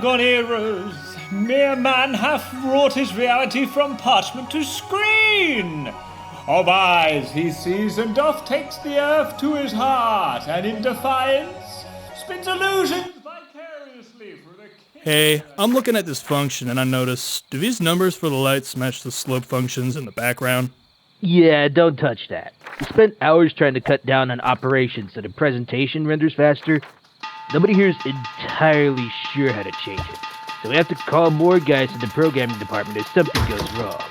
bygone eras. Mere man hath wrought his reality from parchment to screen. Of eyes he sees and doth takes the earth to his heart, and in defiance spins illusions vicariously through the... Hey, I'm looking at this function and I notice, do these numbers for the lights match the slope functions in the background? Yeah, don't touch that. We spent hours trying to cut down on operations so the presentation renders faster. Nobody here is entirely sure how to change it, so we have to call more guys in the programming department if something goes wrong.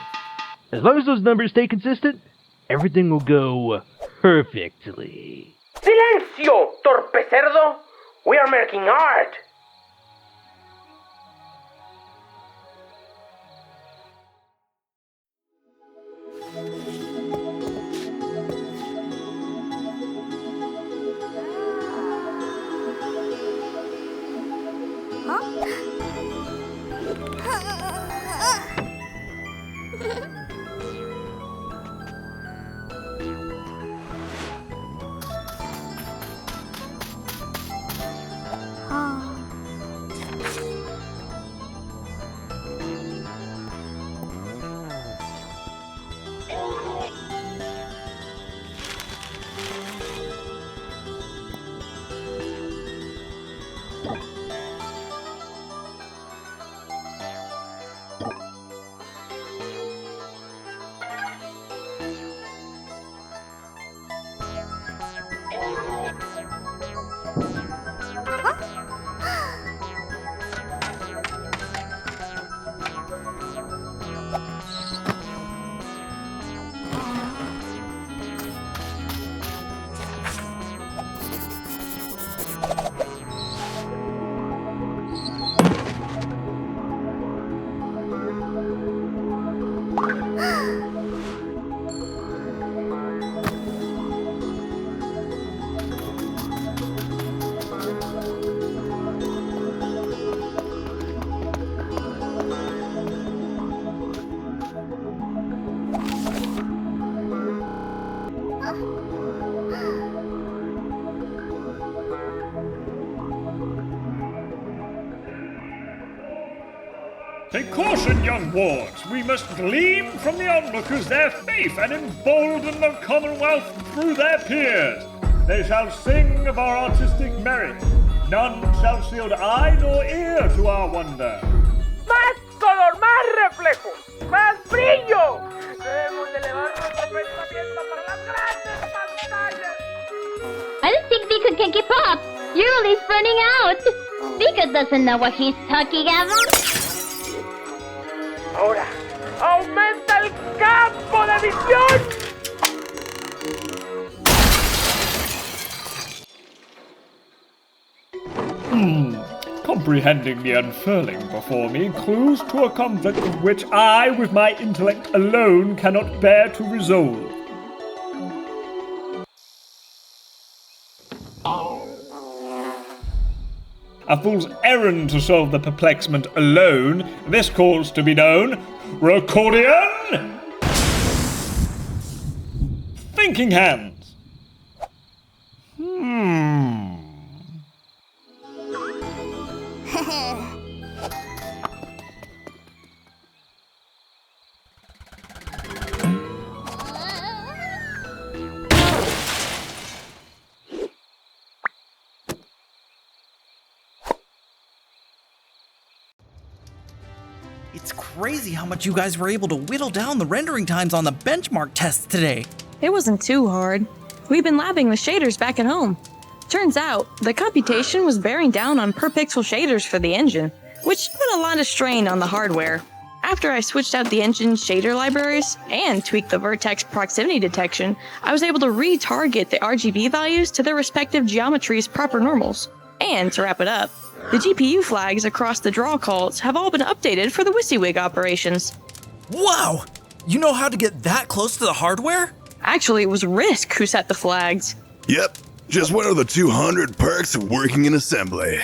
As long as those numbers stay consistent, everything will go perfectly. Silencio, torpe cerdo! We are making art! Take caution, young wards. We must glean from the onlookers their faith and embolden the Commonwealth through their peers. They shall sing of our artistic merit. None shall shield eye nor ear to our wonder. ¡Más color, más reflejo, más brillo! Debemos de elevar nuestro pensamiento para las grandes pantallas. I don't think Vika can keep up. Yuli's running out. Vika doesn't know what he's talking about. Ahora, aumenta el campo de visión. Comprehending the unfurling before me, clues to a conflict of which I, with my intellect alone, cannot bear to resolve. A fool's errand to solve the perplexment alone. This calls to be known. Recordian! Thinking hands. It's crazy how much you guys were able to whittle down the rendering times on the benchmark tests today. It wasn't too hard. We've been labbing with shaders back at home. Turns out, the computation was bearing down on per-pixel shaders for the engine, which put a lot of strain on the hardware. After I switched out the engine's shader libraries and tweaked the vertex proximity detection, I was able to retarget the RGB values to their respective geometry's proper normals. And to wrap it up, the GPU flags across the draw calls have all been updated for the WYSIWYG operations. Wow! You know how to get that close to the hardware? Actually, it was Risk who set the flags. Yep, just one of the 200 perks of working in assembly.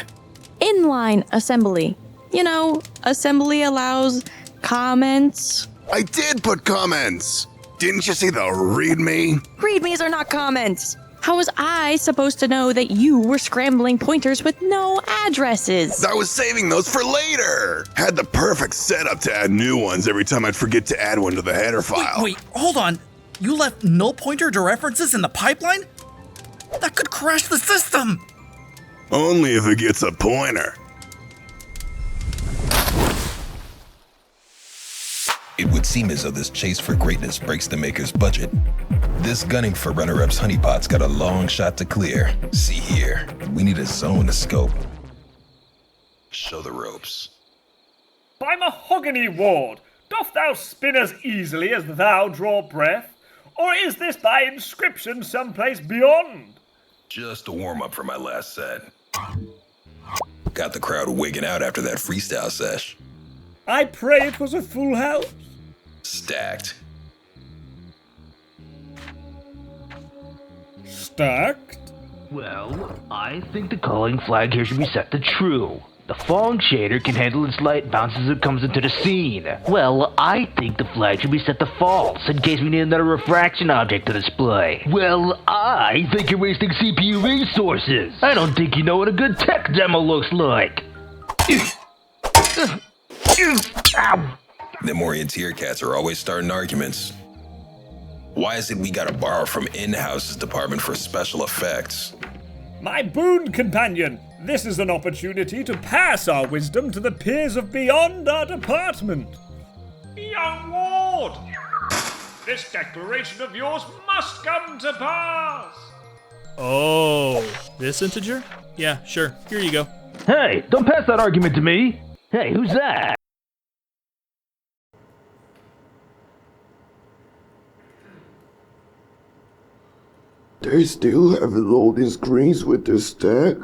Inline assembly. You know, assembly allows comments. I did put comments! Didn't you see the README? Readmes are not comments. How was I supposed to know that you were scrambling pointers with no addresses? I was saving those for later. Had the perfect setup to add new ones every time I'd forget to add one to the header file. Wait, hold on. You left null pointer to references in the pipeline? That could crash the system. Only if it gets a pointer. It would seem as though this chase for greatness breaks the maker's budget. This gunning for runner-up's honeypot's got a long shot to clear. See here, we need a zone to scope. Show the ropes. By mahogany ward, doth thou spin as easily as thou draw breath? Or is this thy inscription someplace beyond? Just a warm-up for my last set. Got the crowd wigging out after that freestyle sesh. I pray it was a full house. Stacked. Stacked? Well, I think the calling flag here should be set to true. The Fong shader can handle its light bounce as it comes into the scene. Well, I think the flag should be set to false in case we need another refraction object to display. Well, I think you're wasting CPU resources. I don't think you know what a good tech demo looks like. Ow. Them Orienteer cats are always starting arguments. Why is it we gotta borrow from in-house's department for special effects? My boon companion, this is an opportunity to pass our wisdom to the peers of beyond our department. Young ward, this declaration of yours must come to pass. Oh, this integer? Yeah, sure. Here you go. Hey, don't pass that argument to me. Hey, who's that? They still have loading screens with this stack?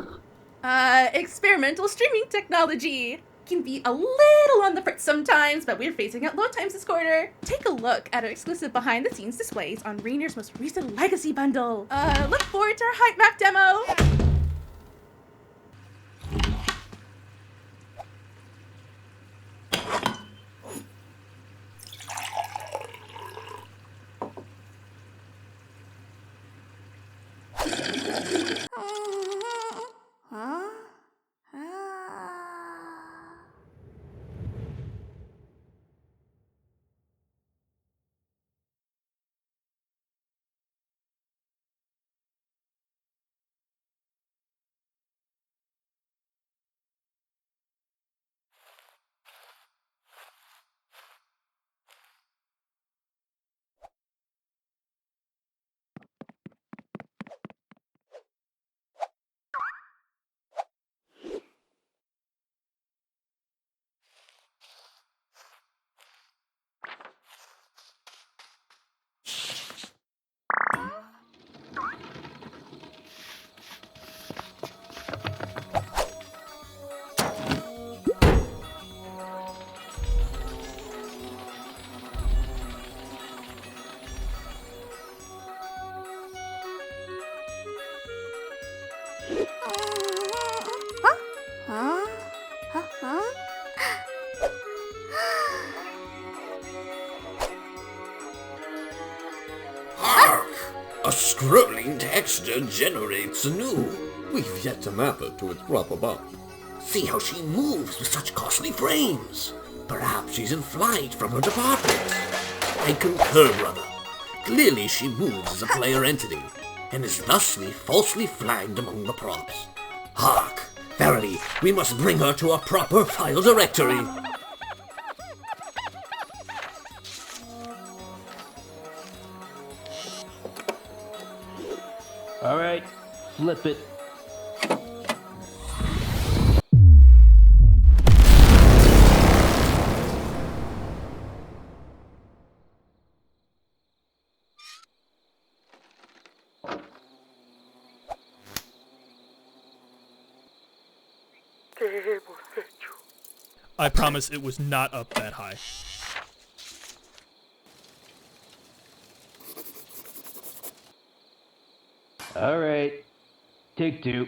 Experimental streaming technology. Can be a little on the fritz sometimes, but we're phasing out load times this quarter. Take a look at our exclusive behind-the-scenes displays on Rainier's most recent Legacy bundle. Look forward to our hype map demo. A scrolling texture generates anew. We've yet to map it to its proper bump. See how she moves with such costly frames. Perhaps she's in flight from her department. I concur, brother. Clearly she moves as a player entity, and is thusly falsely flagged among the props. Hark! Verily, we must bring her to a proper file directory. Alright, flip it. I promise it was not up that high. Alright, take two.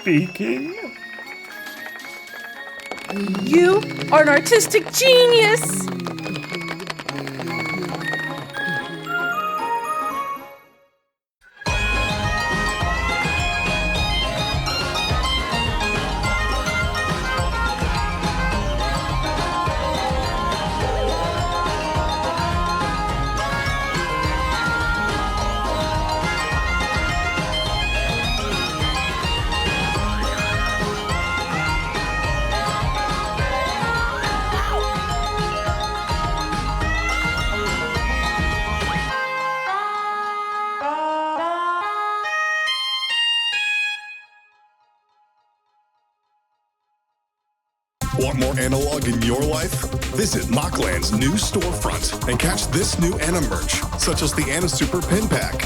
speaking. You are an artistic genius! Want more Anna-Logue in your life? Visit Machland's new storefront and catch this new Anna merch, such as the Anna Super Pin Pack.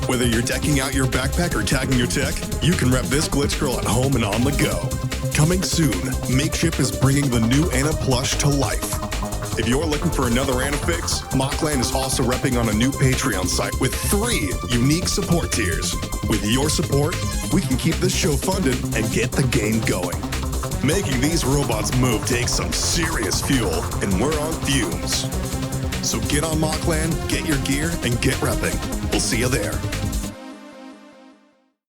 Whether you're decking out your backpack or tagging your tech, you can rep this glitch girl at home and on the go. Coming soon, Makeship is bringing the new Anna plush to life. If you're looking for another Anna fix, Machland is also repping on a new Patreon site with 3 unique support tiers. With your support, we can keep this show funded and get the game going. Making these robots move takes some serious fuel, and we're on fumes. So get on Machland, get your gear, and get repping. We'll see you there.